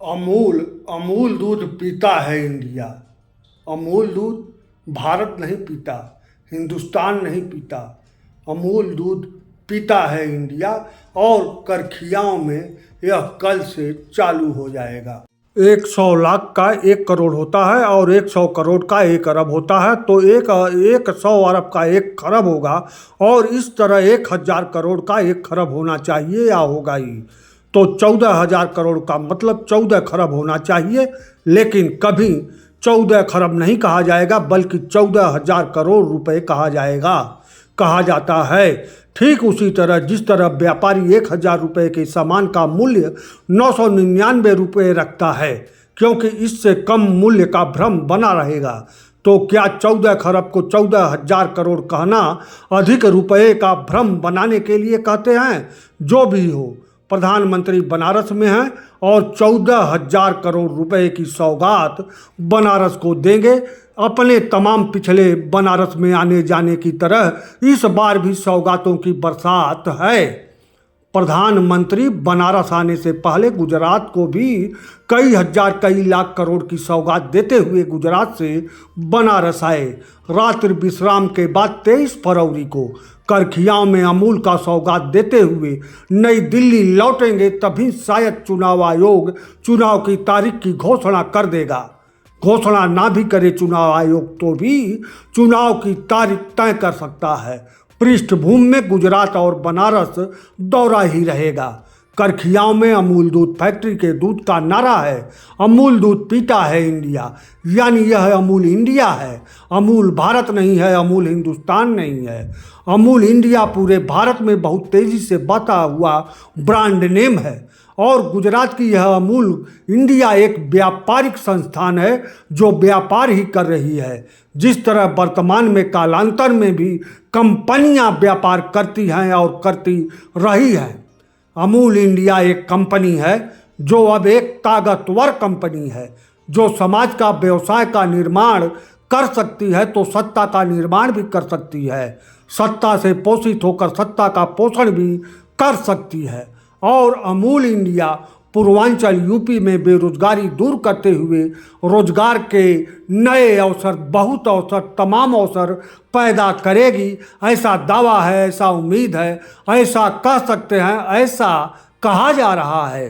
अमूल अमूल दूध पीता है इंडिया। अमूल दूध भारत नहीं पीता, हिंदुस्तान नहीं पीता। अमूल दूध पीता है इंडिया और करखियाओं में यह कल से चालू हो जाएगा। 100 लाख का 1 करोड़ होता है और 100 करोड़ का 1 अरब होता है, तो 100 अरब का 1 खरब होगा और इस तरह 1000 करोड़ का 1 खरब होना चाहिए या होगा ही। तो 14,000 करोड़ का मतलब 14 खरब होना चाहिए, लेकिन कभी 14 खरब नहीं कहा जाएगा बल्कि 14,000 करोड़ रुपए कहा जाता है। ठीक उसी तरह जिस तरह व्यापारी 1,000 रुपये के सामान का मूल्य 999 रुपये रखता है, क्योंकि इससे कम मूल्य का भ्रम बना रहेगा। तो क्या 14 खरब को 14,000 करोड़ कहना अधिक रुपये का भ्रम बनाने के लिए कहते हैं? जो भी हो, प्रधानमंत्री बनारस में हैं और 14,000 करोड़ रुपए की सौगात बनारस को देंगे। अपने तमाम पिछले बनारस में आने जाने की तरह इस बार भी सौगातों की बरसात है। प्रधानमंत्री बनारस आने से पहले गुजरात को भी कई हजार कई लाख करोड़ की सौगात देते हुए गुजरात से बनारस आए। रात्रि विश्राम के बाद 23 फरवरी को करखियाओं में अमूल का सौगात देते हुए नई दिल्ली लौटेंगे, तभी शायद चुनाव आयोग चुनाव की तारीख की घोषणा कर देगा। घोषणा ना भी करे चुनाव आयोग तो भी चुनाव की तारीख तय कर सकता है। पृष्ठभूमि में गुजरात और बनारस दौरा ही रहेगा। करखियाओं में अमूल दूध फैक्ट्री के दूध का नारा है, अमूल दूध पीता है इंडिया, यानी यह अमूल इंडिया है। अमूल भारत नहीं है, अमूल हिंदुस्तान नहीं है। अमूल इंडिया पूरे भारत में बहुत तेजी से बढ़ता हुआ ब्रांड नेम है और गुजरात की यह अमूल इंडिया एक व्यापारिक संस्थान है जो व्यापार ही कर रही है। जिस तरह वर्तमान में कालांतर में भी कंपनियां व्यापार करती हैं और करती रही हैं। अमूल इंडिया एक कंपनी है जो अब एक ताकतवर कंपनी है, जो समाज का व्यवसाय का निर्माण कर सकती है तो सत्ता का निर्माण भी कर सकती है। सत्ता से पोषित होकर सत्ता का पोषण भी कर सकती है। और अमूल इंडिया पूर्वांचल यूपी में बेरोजगारी दूर करते हुए रोजगार के नए अवसर, बहुत अवसर, तमाम अवसर पैदा करेगी। ऐसा दावा है, ऐसा उम्मीद है, ऐसा कह सकते हैं, ऐसा कहा जा रहा है।